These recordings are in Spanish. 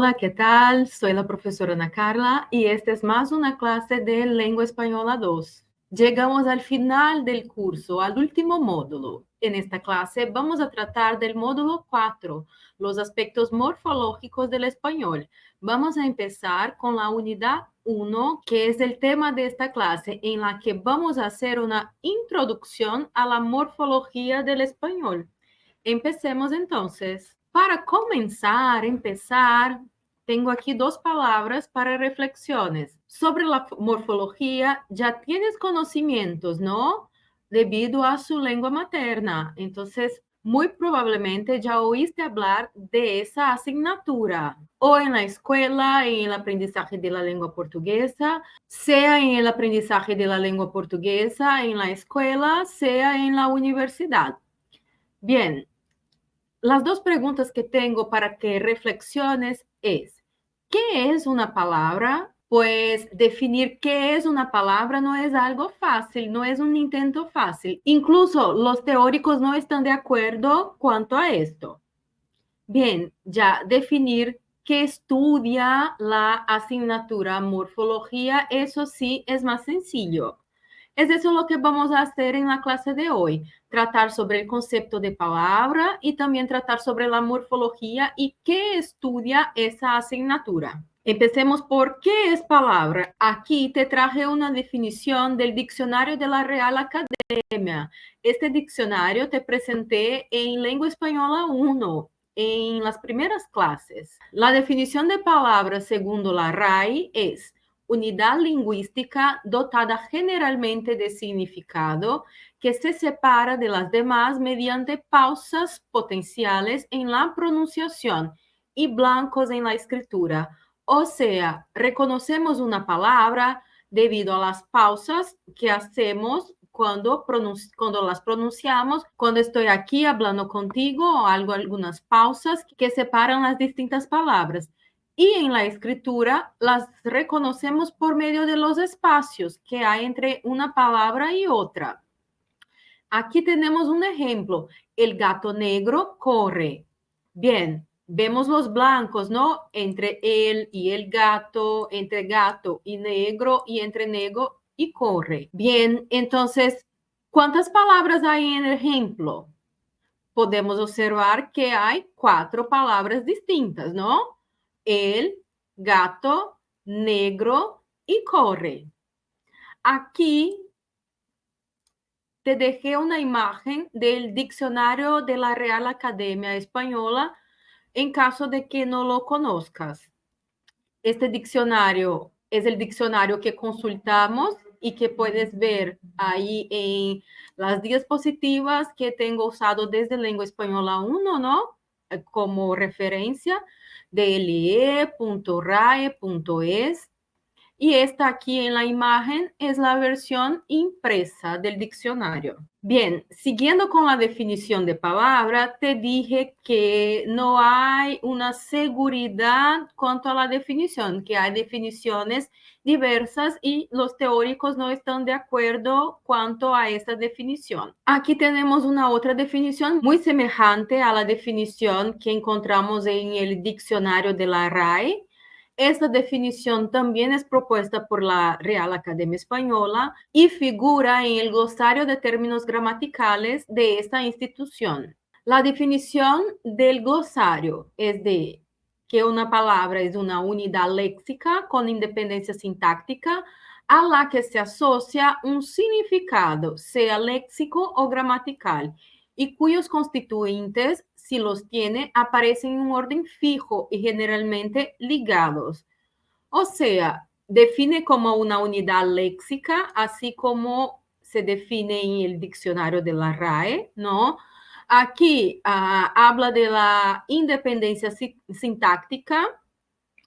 Hola, ¿qué tal? Soy la profesora Ana Carla y esta es más una clase de Lengua Española 2. Llegamos al final del curso, al último módulo. En esta clase vamos a tratar del módulo 4, los aspectos morfológicos del español. Vamos a empezar con la unidad 1, que es el tema de esta clase, en la que vamos a hacer una introducción a la morfología del español. Empecemos entonces. Para empezar, tengo aquí dos palabras para reflexiones. Sobre la morfología, ya tienes conocimientos, ¿no? Debido a su lengua materna. Entonces, muy probablemente ya oíste hablar de esa asignatura, o en la escuela, en el aprendizaje de la lengua portuguesa, sea en el aprendizaje de la lengua portuguesa, en la escuela, sea en la universidad. Bien, las dos preguntas que tengo para que reflexiones es, ¿qué es una palabra? Pues definir qué es una palabra no es algo fácil, no es un intento fácil. Incluso los teóricos no están de acuerdo cuanto a esto. Bien, ya definir qué estudia la asignatura morfología, eso sí es más sencillo. Es eso lo que vamos a hacer en la clase de hoy, tratar sobre el concepto de palabra y también tratar sobre la morfología y qué estudia esa asignatura. Empecemos por qué es palabra. Aquí te traje una definición del diccionario de la Real Academia. Este diccionario te presenté en Lengua Española 1, en las primeras clases. La definición de palabra según la RAE es unidad lingüística dotada generalmente de significado que se separa de las demás mediante pausas potenciales en la pronunciación y blancos en la escritura. O sea, reconocemos una palabra debido a las pausas que hacemos cuando las pronunciamos, cuando estoy aquí hablando contigo, algunas pausas que separan las distintas palabras. Y en la escritura las reconocemos por medio de los espacios que hay entre una palabra y otra. Aquí tenemos un ejemplo. El gato negro corre. Bien, vemos los blancos, ¿no? Entre él y el gato, entre gato y negro, y entre negro y corre. Bien, entonces, ¿cuántas palabras hay en el ejemplo? Podemos observar que hay 4 palabras distintas, ¿no? El, gato, negro y corre. Aquí te dejé una imagen del diccionario de la Real Academia Española en caso de que no lo conozcas. Este diccionario es el diccionario que consultamos y que puedes ver ahí en las diapositivas que tengo usado desde Lengua Española 1, ¿no? Como referencia de lie.rae.es. Y esta aquí en la imagen es la versión impresa del diccionario. Bien, siguiendo con la definición de palabra, te dije que no hay una seguridad cuanto a la definición, que hay definiciones diversas y los teóricos no están de acuerdo cuanto a esta definición. Aquí tenemos una otra definición muy semejante a la definición que encontramos en el diccionario de la RAE. Esta definición también es propuesta por la Real Academia Española y figura en el glosario de términos gramaticales de esta institución. La definición del glosario es de que una palabra es una unidad léxica con independencia sintáctica a la que se asocia un significado, sea léxico o gramatical, y cuyos constituyentes, si los tiene, aparecen en un orden fijo y generalmente ligados. O sea, define como una unidad léxica, así como se define en el diccionario de la RAE, ¿no? Aquí habla de la independencia sintáctica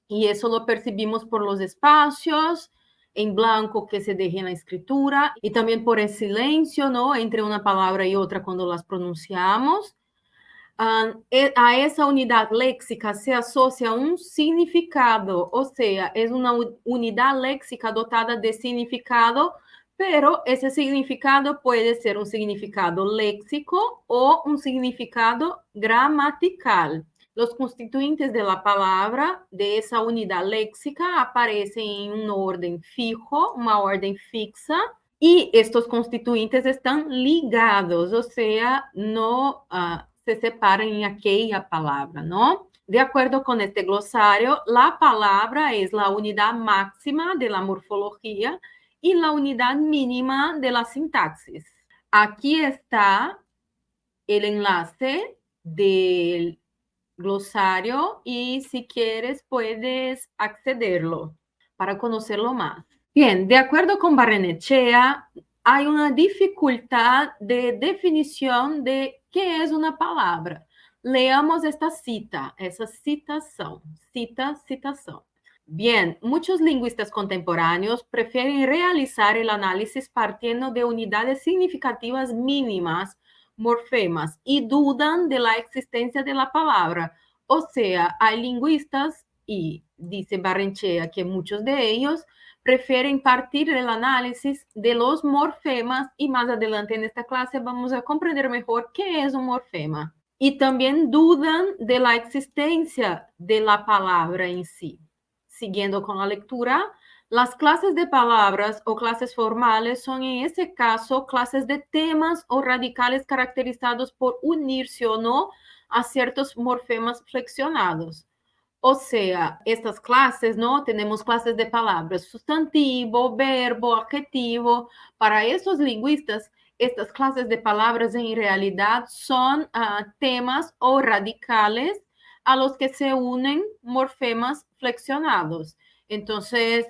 y eso lo percibimos por los espacios en blanco que se deja en la escritura y también por el silencio, ¿no? Entre una palabra y otra cuando las pronunciamos. A esa unidad léxica se asocia un significado, o sea, es una unidad léxica dotada de significado, pero ese significado puede ser un significado léxico o un significado gramatical. Los constituyentes de la palabra de esa unidad léxica aparecen en un orden fijo, una orden fixa, y estos constituyentes están ligados, o sea, no se separan en aquella palabra, ¿no? De acuerdo con este glosario, la palabra es la unidad máxima de la morfología y la unidad mínima de la sintaxis. Aquí está el enlace del glosario y si quieres puedes accederlo para conocerlo más. Bien, de acuerdo con Barrenechea, hay una dificultad de definición de qué es una palabra. Leamos esta cita, esa citación. Bien, muchos lingüistas contemporáneos prefieren realizar el análisis partiendo de unidades significativas mínimas, morfemas, y dudan de la existencia de la palabra. O sea, hay lingüistas, y dice Barrenechea que muchos de ellos prefieren partir del análisis de los morfemas y más adelante en esta clase vamos a comprender mejor qué es un morfema. Y también dudan de la existencia de la palabra en sí. Siguiendo con la lectura, las clases de palabras o clases formales son en este caso clases de temas o radicales caracterizados por unirse o no a ciertos morfemas flexionados. O sea, estas clases, ¿no? Tenemos clases de palabras, sustantivo, verbo, adjetivo. Para esos lingüistas, estas clases de palabras en realidad son temas o radicales a los que se unen morfemas flexionados. Entonces,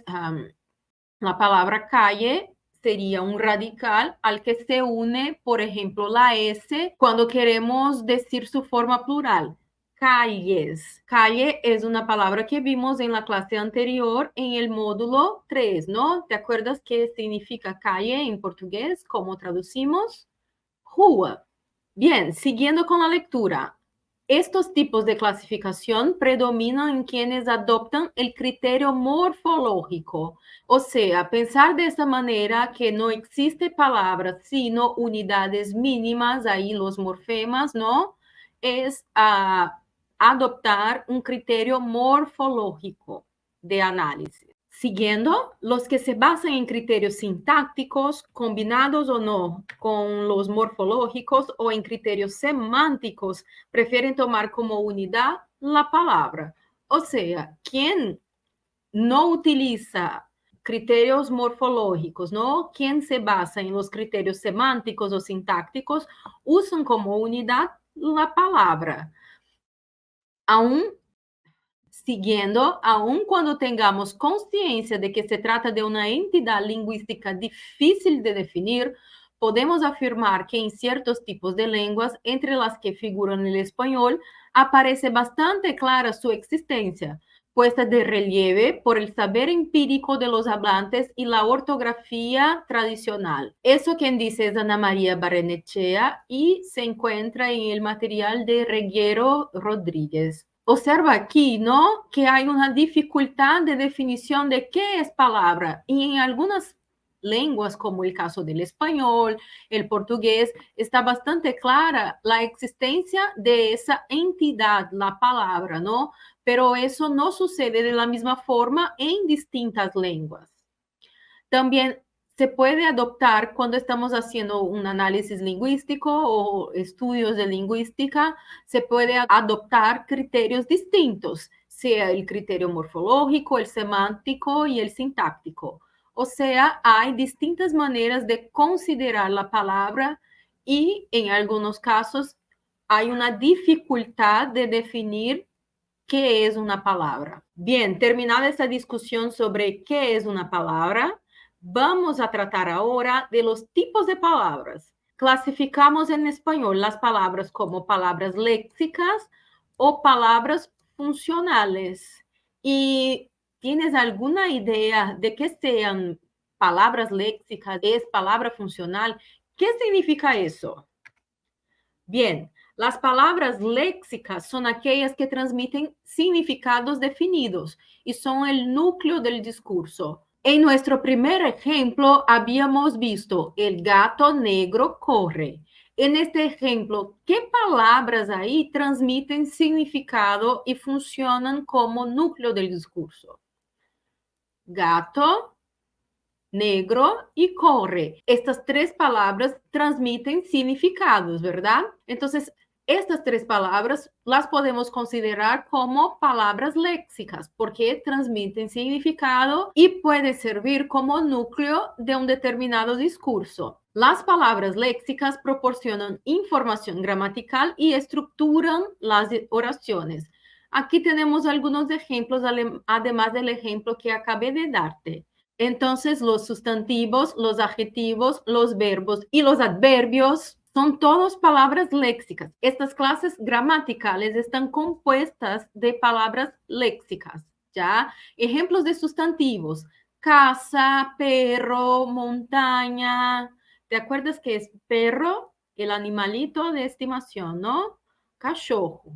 la palabra calle sería un radical al que se une, por ejemplo, la S cuando queremos decir su forma plural. Calles. Calle es una palabra que vimos en la clase anterior en el módulo 3, ¿no? ¿Te acuerdas qué significa calle en portugués? ¿Cómo traducimos? Rua. Bien, siguiendo con la lectura. Estos tipos de clasificación predominan en quienes adoptan el criterio morfológico, o sea, pensar de esa manera que no existe palabra, sino unidades mínimas, ahí los morfemas, ¿no? Es adoptar un criterio morfológico de análisis. Siguiendo, los que se basan en criterios sintácticos, combinados o no con los morfológicos o en criterios semánticos, prefieren tomar como unidad la palabra. O sea, quien no utiliza criterios morfológicos, ¿no? Quien se basa en los criterios semánticos o sintácticos, usan como unidad la palabra. Aún siguiendo, aun cuando tengamos consciencia de que se trata de una entidad lingüística difícil de definir, podemos afirmar que en ciertos tipos de lenguas, entre las que figuran el español, aparece bastante clara su existencia, puesta de relieve por el saber empírico de los hablantes y la ortografía tradicional. Eso quien dice es Ana María Barrenechea y se encuentra en el material de Reguero Rodríguez. Observa aquí, ¿no? Que hay una dificultad de definición de qué es palabra. Y en algunas lenguas, como el caso del español, el portugués, está bastante clara la existencia de esa entidad, la palabra, ¿no? Pero eso no sucede de la misma forma en distintas lenguas. También se puede adoptar cuando estamos haciendo un análisis lingüístico o estudios de lingüística, se puede adoptar criterios distintos, sea el criterio morfológico, el semántico y el sintáctico. O sea, hay distintas maneras de considerar la palabra y en algunos casos hay una dificultad de definir qué es una palabra. Bien, terminada esta discusión sobre qué es una palabra, vamos a tratar ahora de los tipos de palabras. Clasificamos en español las palabras como palabras léxicas o palabras funcionales. ¿Y tienes alguna idea de qué sean palabras léxicas? ¿Es palabra funcional? ¿Qué significa eso? Bien, las palabras léxicas son aquellas que transmiten significados definidos y son el núcleo del discurso. En nuestro primer ejemplo habíamos visto el gato negro corre. En este ejemplo, ¿qué palabras ahí transmiten significado y funcionan como núcleo del discurso? Gato, negro y corre. Estas tres palabras transmiten significados, ¿verdad? Entonces, estas tres palabras las podemos considerar como palabras léxicas porque transmiten significado y puede servir como núcleo de un determinado discurso. Las palabras léxicas proporcionan información gramatical y estructuran las oraciones. Aquí tenemos algunos ejemplos, además del ejemplo que acabé de darte. Entonces, los sustantivos, los adjetivos, los verbos y los adverbios son todas palabras léxicas. Estas clases gramaticales están compuestas de palabras léxicas, ¿ya? Ejemplos de sustantivos: casa, perro, montaña. ¿Te acuerdas que es perro? El animalito de estimación, ¿no? Cachorro.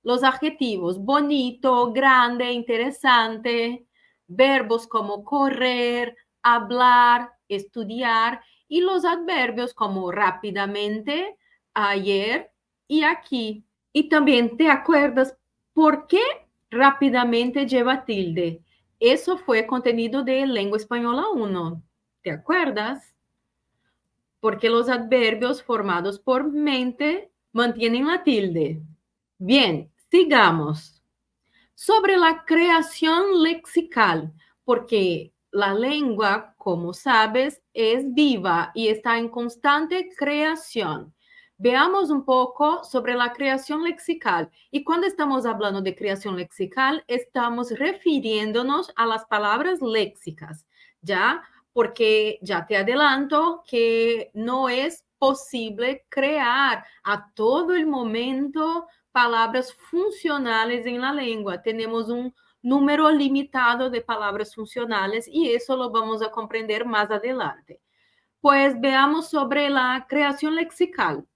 Los adjetivos: bonito, grande, interesante. Verbos como correr, hablar, estudiar. Y los adverbios como rápidamente, ayer y aquí. Y también te acuerdas por qué rápidamente lleva tilde. Eso fue contenido de Lengua Española 1. ¿Te acuerdas? Porque los adverbios formados por mente mantienen la tilde. Bien, sigamos. Sobre la creación lexical, porque la lengua, como sabes, es viva y está en constante creación. Veamos un poco sobre la creación lexical. Y cuando estamos hablando de creación lexical, estamos refiriéndonos a las palabras léxicas, ¿ya? Porque ya te adelanto que no es posible crear a todo el momento palabras funcionales en la lengua. Tenemos un número limitado de palabras funcionales y eso lo vamos a comprender más adelante. Pues veamos sobre la creación lexical.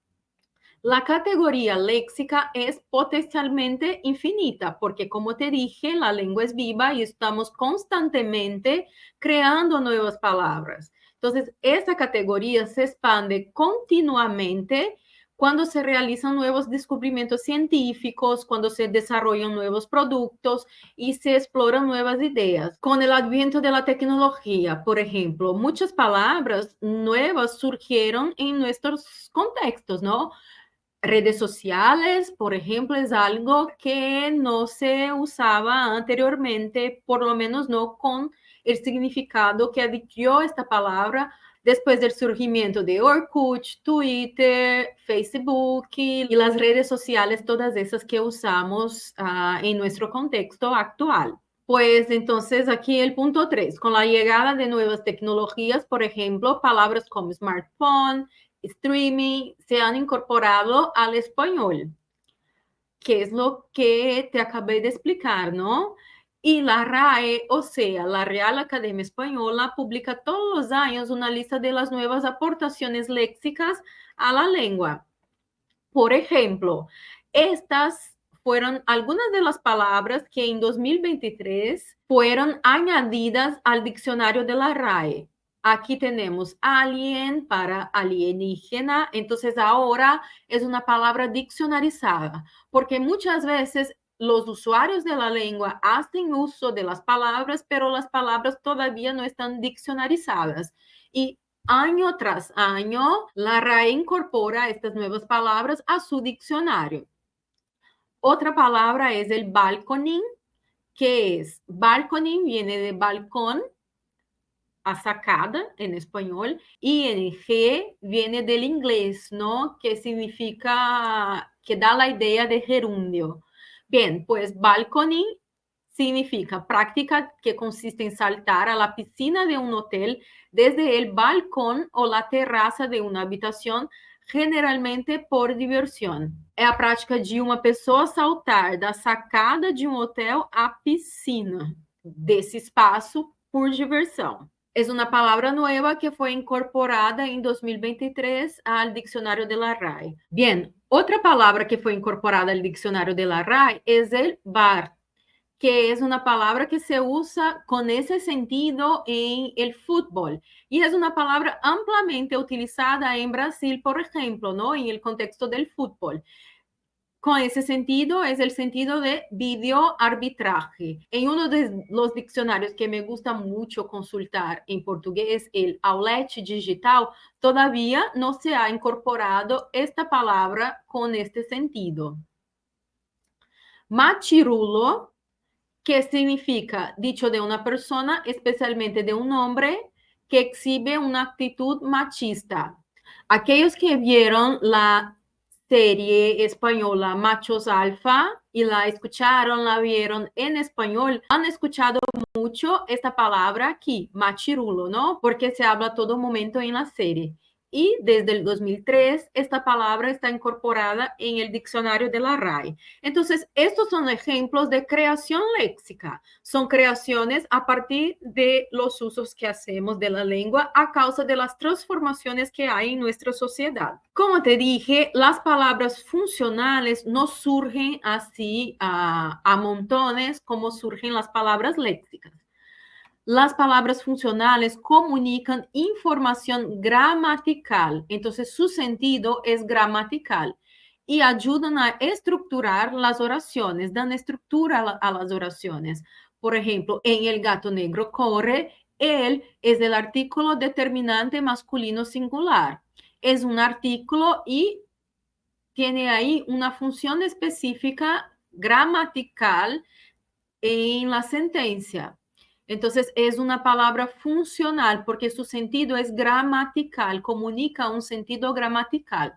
La categoría léxica es potencialmente infinita porque, como te dije, la lengua es viva y estamos constantemente creando nuevas palabras. Entonces, esta categoría se expande continuamente cuando se realizan nuevos descubrimientos científicos, cuando se desarrollan nuevos productos y se exploran nuevas ideas. Con el adviento de la tecnología, por ejemplo, muchas palabras nuevas surgieron en nuestros contextos, ¿no? Redes sociales, por ejemplo, es algo que no se usaba anteriormente, por lo menos no con el significado que adquirió esta palabra después del surgimiento de Orkut, Twitter, Facebook y las redes sociales, todas esas que usamos en nuestro contexto actual. Pues entonces aquí el punto 3, con la llegada de nuevas tecnologías, por ejemplo, palabras como smartphone, streaming, se han incorporado al español, que es lo que te acabé de explicar, ¿no? Y la RAE, o sea, la Real Academia Española, publica todos los años una lista de las nuevas aportaciones léxicas a la lengua. Por ejemplo, estas fueron algunas de las palabras que en 2023 fueron añadidas al diccionario de la RAE. Aquí tenemos alien para alienígena, entonces ahora es una palabra diccionarizada, porque muchas veces los usuarios de la lengua hacen uso de las palabras, pero las palabras todavía no están diccionarizadas. Y año tras año, la RAE incorpora estas nuevas palabras a su diccionario. Otra palabra es el balconing, que es balconing, viene de balcón, a sacada en español, y en G viene del inglés, ¿no? Que significa, que da la idea de gerundio. Bien, pues balconing significa práctica que consiste en saltar a la piscina de un hotel desde el balcón o la terraza de una habitación, generalmente por diversión. É a prática de uma pessoa saltar da sacada de um hotel à piscina desse espaço por diversão. Es una palabra nueva que fue incorporada en 2023 al diccionario de la RAE. Bien, otra palabra que fue incorporada al diccionario de la RAE es el bar, que es una palabra que se usa con ese sentido en el fútbol. Y es una palabra ampliamente utilizada en Brasil, por ejemplo, ¿no? En el contexto del fútbol. Con ese sentido es el sentido de videoarbitraje. En uno de los diccionarios que me gusta mucho consultar en portugués, el Aulete Digital, todavía no se ha incorporado esta palabra con este sentido. Machirulo, que significa dicho de una persona, especialmente de un hombre, que exhibe una actitud machista. Aquellos que vieron la serie española Machos Alfa y la escucharon, la vieron en español, han escuchado mucho esta palabra aquí, machirulo, ¿no? Porque se habla a todo momento en la serie. Y desde el 2003 esta palabra está incorporada en el diccionario de la RAE. Entonces, estos son ejemplos de creación léxica. Son creaciones a partir de los usos que hacemos de la lengua a causa de las transformaciones que hay en nuestra sociedad. Como te dije, las palabras funcionales no surgen así a montones como surgen las palabras léxicas. Las palabras funcionales comunican información gramatical, entonces su sentido es gramatical y ayudan a estructurar las oraciones, dan estructura a las oraciones. Por ejemplo, en el gato negro corre, él es el artículo determinante masculino singular. Es un artículo y tiene ahí una función específica gramatical en la sentencia. Entonces, es una palabra funcional porque su sentido es gramatical, comunica un sentido gramatical.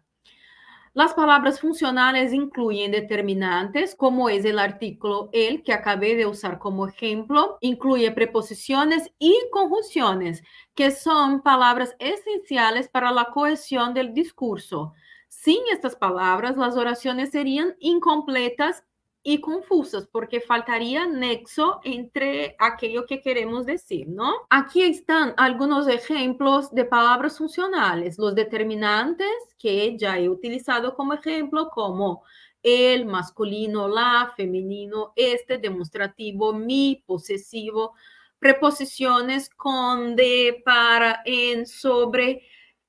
Las palabras funcionales incluyen determinantes, como es el artículo el que acabé de usar como ejemplo, incluye preposiciones y conjunciones, que son palabras esenciales para la cohesión del discurso. Sin estas palabras, las oraciones serían incompletas y confusas porque faltaría nexo entre aquello que queremos decir, ¿no? Aquí están algunos ejemplos de palabras funcionales, los determinantes que ya he utilizado como ejemplo, como el, masculino, la, femenino, este, demostrativo, mi, posesivo, preposiciones con, de, para, en, sobre,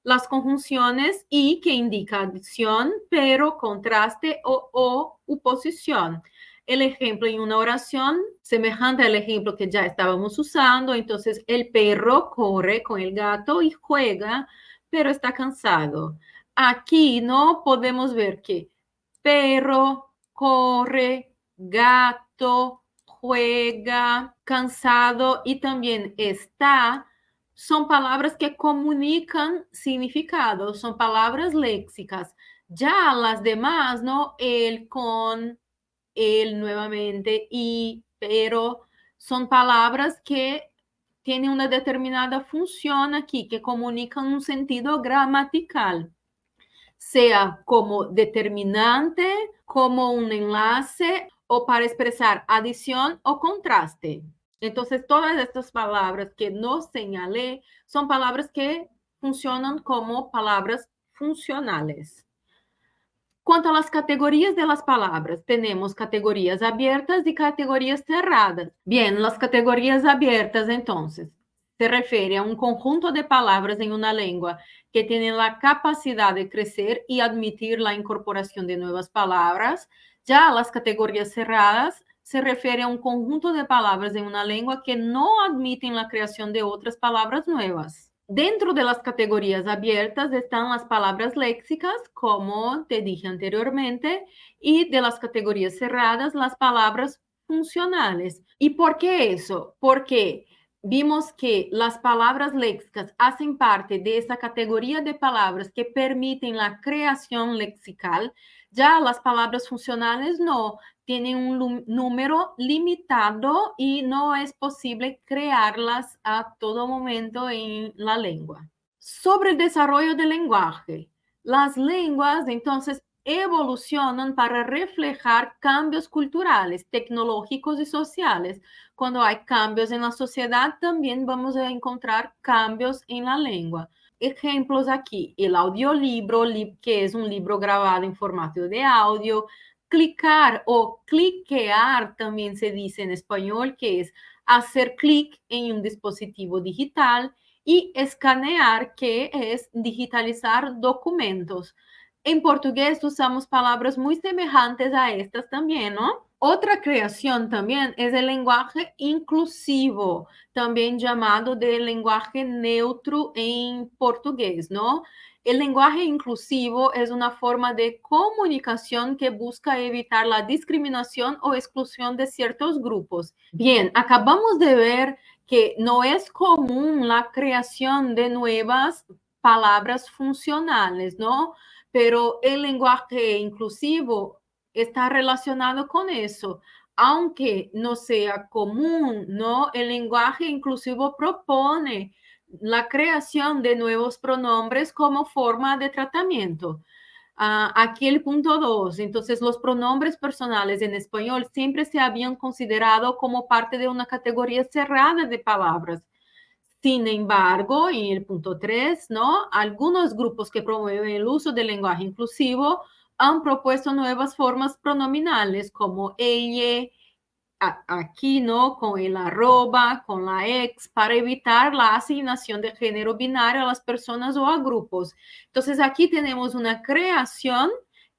las conjunciones y que indica adición, pero, contraste o oposición. El ejemplo en una oración semejante al ejemplo que ya estábamos usando, entonces el perro corre con el gato y juega, pero está cansado. Aquí no podemos ver que perro, corre, gato, juega, cansado y también está son palabras que comunican significado, son palabras léxicas. Ya las demás, ¿no? El, con, el nuevamente y, pero, son palabras que tienen una determinada función aquí, que comunican un sentido gramatical, sea como determinante, como un enlace o para expresar adición o contraste. Entonces, todas estas palabras que no señalé son palabras que funcionan como palabras funcionales. Cuanto a las categorías de las palabras, tenemos categorías abiertas y categorías cerradas. Bien, las categorías abiertas, entonces, se refiere a un conjunto de palabras en una lengua que tienen la capacidad de crecer y admitir la incorporación de nuevas palabras. Ya las categorías cerradas se refiere a un conjunto de palabras en una lengua que no admiten la creación de otras palabras nuevas. Dentro de las categorías abiertas están las palabras léxicas, como te dije anteriormente, y de las categorías cerradas, las palabras funcionales. ¿Y por qué eso? Porque vimos que las palabras léxicas hacen parte de esa categoría de palabras que permiten la creación lexical. Ya las palabras funcionales no, tienen un número limitado y no es posible crearlas a todo momento en la lengua. Sobre el desarrollo del lenguaje. Las lenguas entonces evolucionan para reflejar cambios culturales, tecnológicos y sociales. Cuando hay cambios en la sociedad, también vamos a encontrar cambios en la lengua. Ejemplos aquí, el audiolibro, que es un libro grabado en formato de audio, clicar o cliquear, también se dice en español, que es hacer clic en un dispositivo digital, y escanear, que es digitalizar documentos. En portugués usamos palabras muy semejantes a estas también, ¿no? Otra creación también es el lenguaje inclusivo, también llamado de lenguaje neutro en portugués, ¿no? El lenguaje inclusivo es una forma de comunicación que busca evitar la discriminación o exclusión de ciertos grupos. Bien, acabamos de ver que no es común la creación de nuevas palabras funcionales, ¿no? Pero el lenguaje inclusivo está relacionado con eso. Aunque no sea común, ¿no? El lenguaje inclusivo propone la creación de nuevos pronombres como forma de tratamiento. Aquí el punto 2. Entonces, los pronombres personales en español siempre se habían considerado como parte de una categoría cerrada de palabras. Sin embargo, en el punto 3, ¿no? Algunos grupos que promueven el uso del lenguaje inclusivo han propuesto nuevas formas pronominales como ella, aquí, ¿no? Con el arroba, con la ex, para evitar la asignación de género binario a las personas o a grupos. Entonces, aquí tenemos una creación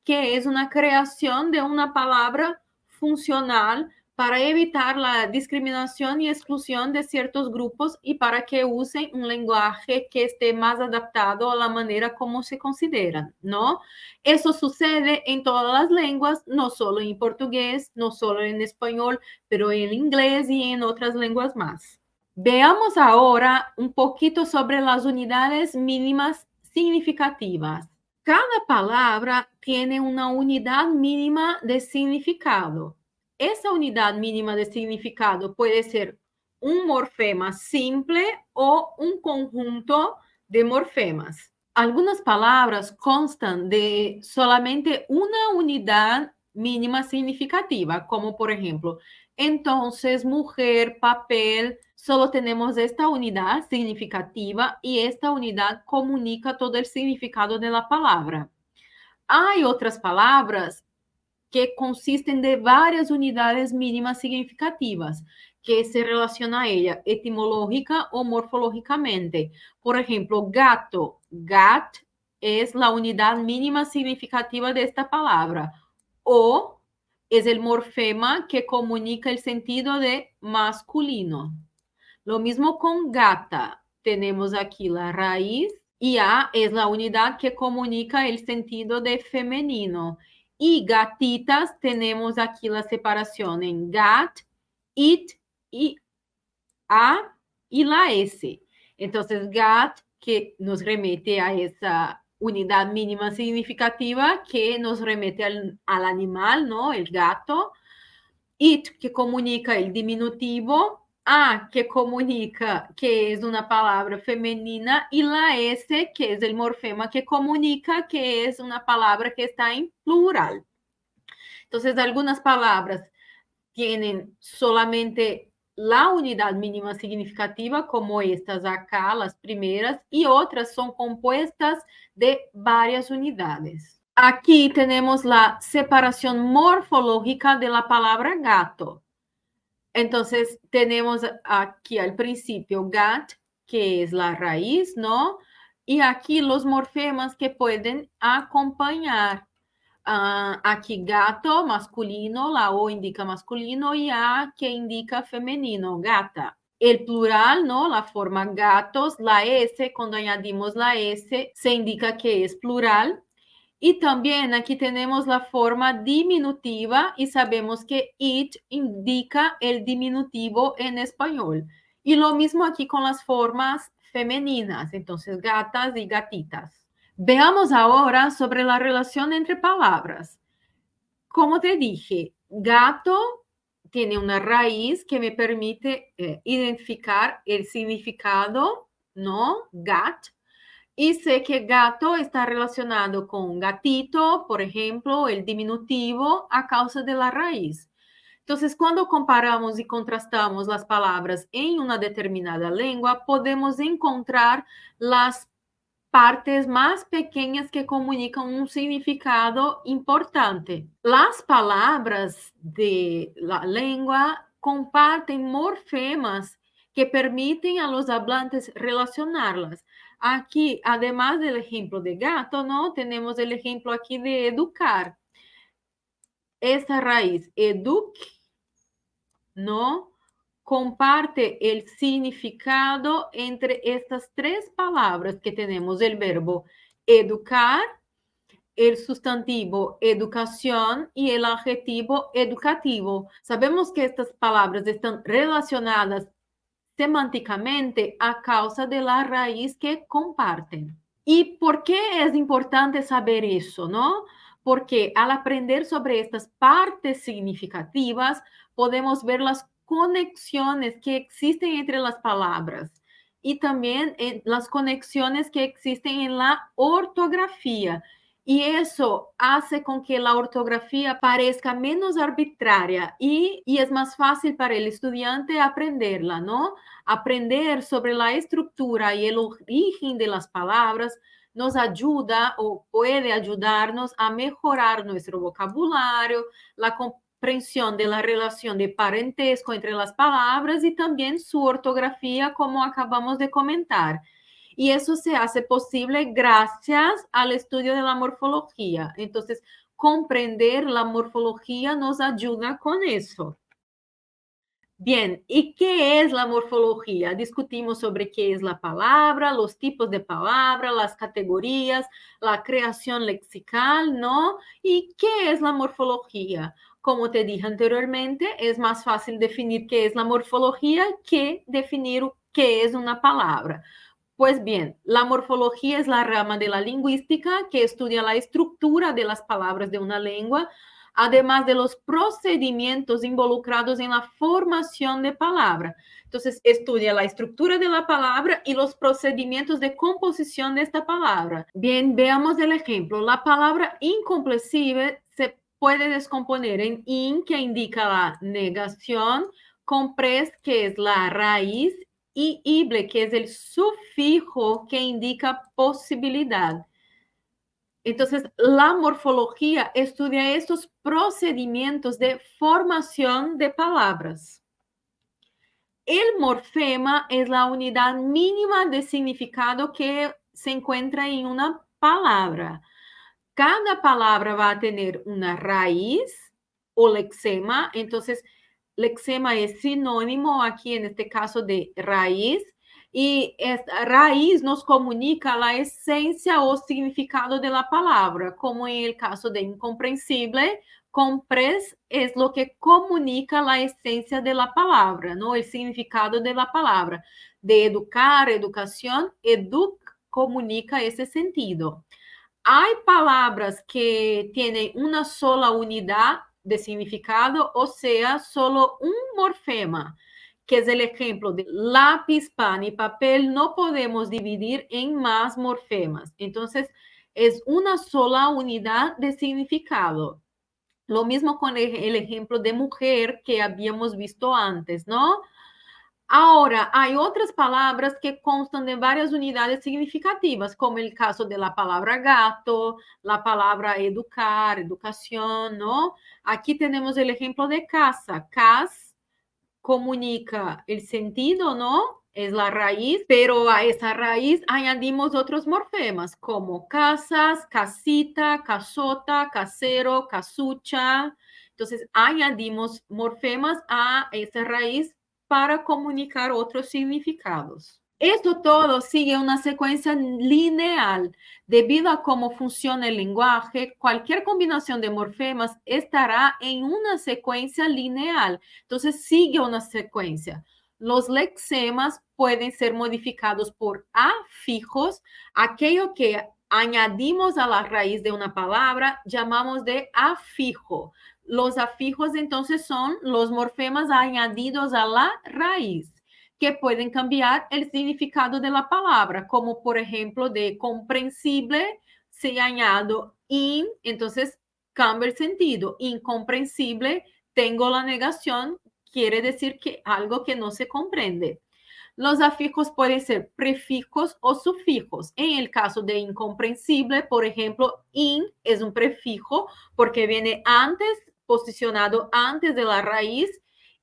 que es una creación de una palabra funcional para evitar la discriminación y exclusión de ciertos grupos y para que usen un lenguaje que esté más adaptado a la manera como se consideran, ¿no? Eso sucede en todas las lenguas, no solo en portugués, no solo en español, pero en inglés y en otras lenguas más. Veamos ahora un poquito sobre las unidades mínimas significativas. Cada palabra tiene una unidad mínima de significado. Esa unidad mínima de significado puede ser un morfema simple o un conjunto de morfemas. Algunas palabras constan de solamente una unidad mínima significativa, como por ejemplo, entonces, mujer, papel, solo tenemos esta unidad significativa y esta unidad comunica todo el significado de la palabra. Hay otras palabras que consisten de varias unidades mínimas significativas que se relaciona a ella etimológica o morfológicamente. Por ejemplo, gato, gat es la unidad mínima significativa de esta palabra, o es el morfema que comunica el sentido de masculino. Lo mismo con gata, tenemos aquí la raíz y A es la unidad que comunica el sentido de femenino. Y gatitas, tenemos aquí la separación en gat, it y A y la S. Entonces, gat, que nos remite a esa unidad mínima significativa, que nos remite al animal, ¿no? El gato. It, que comunica el diminutivo. A, que comunica que es una palabra femenina, y la S, que es el morfema que comunica que es una palabra que está en plural. Entonces, algunas palabras tienen solamente la unidad mínima significativa, como estas acá, las primeras, y otras son compuestas de varias unidades. Aquí tenemos la separación morfológica de la palabra gato. Entonces, tenemos aquí al principio gat, que es la raíz, ¿no? Y aquí los morfemas que pueden acompañar. Aquí gato, masculino, la O indica masculino y A que indica femenino, gata. El plural, ¿no? La forma gatos, la S, cuando añadimos la S, se indica que es plural. Y también aquí tenemos la forma diminutiva y sabemos que it indica el diminutivo en español. Y lo mismo aquí con las formas femeninas, entonces gatas y gatitas. Veamos ahora sobre la relación entre palabras. Como te dije, gato tiene una raíz que me permite identificar el significado, ¿no? Gat. Y sé que gato está relacionado con gatito, por ejemplo, el diminutivo, a causa de la raíz. Entonces, cuando comparamos y contrastamos las palabras en una determinada lengua, podemos encontrar las partes más pequeñas que comunican un significado importante. Las palabras de la lengua comparten morfemas que permiten a los hablantes relacionarlas. Aquí, además del ejemplo de gato, ¿no? Tenemos el ejemplo aquí de educar. Esta raíz, educ, ¿no? Comparte el significado entre estas tres palabras que tenemos, el verbo educar, el sustantivo educación y el adjetivo educativo. Sabemos que estas palabras están relacionadas semánticamente a causa de la raíz que comparten. ¿Y por qué es importante saber eso, no? Porque al aprender sobre estas partes significativas, podemos ver las conexiones que existen entre las palabras y también las conexiones que existen en la ortografía. Y eso hace con que la ortografía parezca menos arbitraria y es más fácil para el estudiante aprenderla, ¿no? Aprender sobre la estructura y el origen de las palabras nos ayuda o puede ayudarnos a mejorar nuestro vocabulario, la comprensión de la relación de parentesco entre las palabras y también su ortografía, como acabamos de comentar. Y eso se hace posible gracias al estudio de la morfología. Entonces, comprender la morfología nos ayuda con eso. Bien, ¿y qué es la morfología? Discutimos sobre qué es la palabra, los tipos de palabra, las categorías, la creación lexical, ¿no? ¿Y qué es la morfología? Como te dije anteriormente, es más fácil definir qué es la morfología que definir qué es una palabra. Pues bien, la morfología es la rama de la lingüística que estudia la estructura de las palabras de una lengua, además de los procedimientos involucrados en la formación de palabra. Entonces, estudia la estructura de la palabra y los procedimientos de composición de esta palabra. Bien, veamos el ejemplo. La palabra incomprensible se puede descomponer en in, que indica la negación, compres, que es la raíz, y ible, que es el sufijo que indica posibilidad. Entonces, la morfología estudia estos procedimientos de formación de palabras. El morfema es la unidad mínima de significado que se encuentra en una palabra. Cada palabra va a tener una raíz o lexema. Entonces, lexema es sinónimo aquí en este caso de raíz. Y esta raíz nos comunica la esencia o significado de la palabra, como en el caso de incomprensible, compres es lo que comunica la esencia de la palabra, ¿no? El significado de la palabra. De educar, educación, educ comunica ese sentido. Hay palabras que tienen una sola unidad de significado, o sea, solo un morfema, que es el ejemplo de lápiz, pan y papel. No podemos dividir en más morfemas. Entonces, es una sola unidad de significado. Lo mismo con el ejemplo de mujer que habíamos visto antes, ¿no? Ahora, hay otras palabras que constan de varias unidades significativas, como el caso de la palabra gato, la palabra educar, educación, ¿no? Aquí tenemos el ejemplo de casa. Cas comunica el sentido, ¿no? Es la raíz, pero a esa raíz añadimos otros morfemas como casas, casita, casota, casero, casucha. Entonces, añadimos morfemas a esa raíz para comunicar otros significados. Esto todo sigue una secuencia lineal. Debido a cómo funciona el lenguaje, cualquier combinación de morfemas estará en una secuencia lineal. Entonces, sigue una secuencia. Los lexemas pueden ser modificados por afijos. Aquello que añadimos a la raíz de una palabra llamamos de afijo. Los afijos entonces son los morfemas añadidos a la raíz, que pueden cambiar el significado de la palabra, como por ejemplo de comprensible, si añado in, entonces cambia el sentido. Incomprensible, tengo la negación, quiere decir que algo que no se comprende. Los afijos pueden ser prefijos o sufijos. En el caso de incomprensible, por ejemplo, in es un prefijo porque viene antes, posicionado antes de la raíz,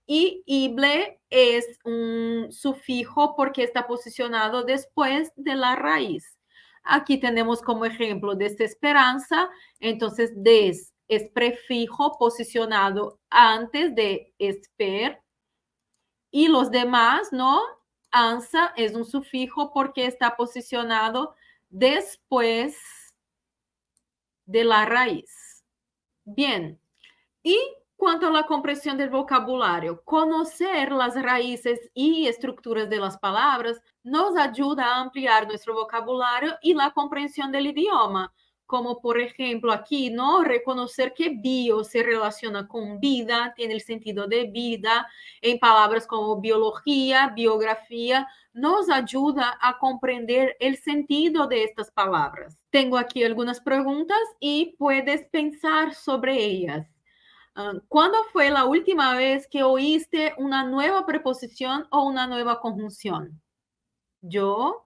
y ible es un sufijo porque está posicionado después de la raíz. Aquí tenemos como ejemplo desesperanza, entonces des es prefijo posicionado antes de esper, y los demás, ¿no? Ansa es un sufijo porque está posicionado después de la raíz. Bien, y cuanto a la comprensión del vocabulario, conocer las raíces y estructuras de las palabras nos ayuda a ampliar nuestro vocabulario y la comprensión del idioma. Como por ejemplo aquí, ¿no? Reconocer que bio se relaciona con vida, tiene el sentido de vida, en palabras como biología, biografía, nos ayuda a comprender el sentido de estas palabras. Tengo aquí algunas preguntas y puedes pensar sobre ellas. ¿Cuándo fue la última vez que oíste una nueva preposición o una nueva conjunción? Yo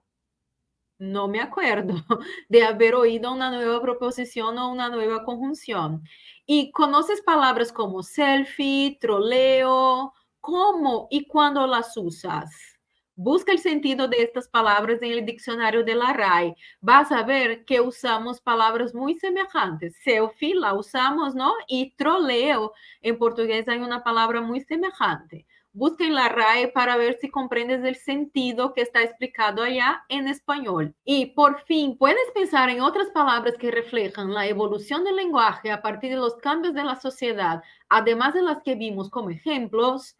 no me acuerdo de haber oído una nueva preposición o una nueva conjunción. ¿Y conoces palabras como selfie, troleo? ¿Cómo y cuándo las usas? Busca el sentido de estas palabras en el diccionario de la RAE. Vas a ver que usamos palabras muy semejantes. Selfie la usamos, ¿no? Y troleo en portugués hay una palabra muy semejante. Busca en la RAE para ver si comprendes el sentido que está explicado allá en español. Y por fin, puedes pensar en otras palabras que reflejan la evolución del lenguaje a partir de los cambios de la sociedad, además de las que vimos como ejemplos.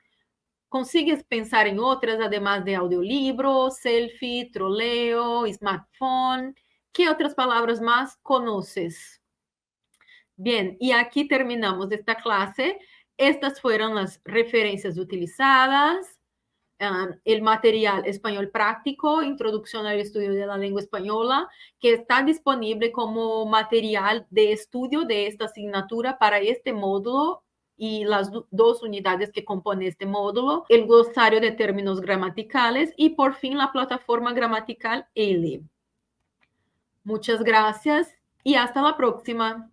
¿Consigues pensar en otras, además de audiolibro, selfie, troleo, smartphone? ¿Qué otras palabras más conoces? Bien, y aquí terminamos esta clase. Estas fueron las referencias utilizadas, el material español práctico, introducción al estudio de la lengua española, que está disponible como material de estudio de esta asignatura para este módulo y las dos unidades que componen este módulo, el glosario de términos gramaticales y por fin la plataforma gramatical L. Muchas gracias y hasta la próxima.